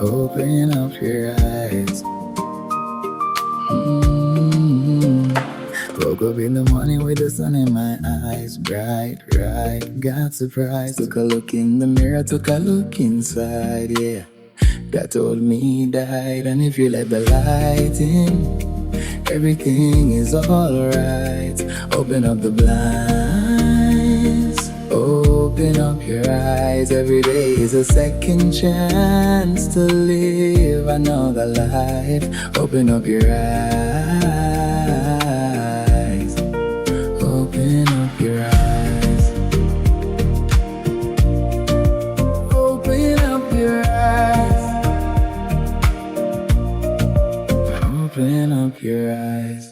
Open up your eyes. Mm-hmm. Woke up in the morning with the sun in my eyes, bright, bright, got surprised. Took a look in the mirror, took a look inside, yeah. That told me died, and if you let the light in, everything is alright. Open up the blinds, open up your eyes. Every day is a second chance to live another life. Open up your eyes, open up your eyes, open up your eyes, open up your eyes.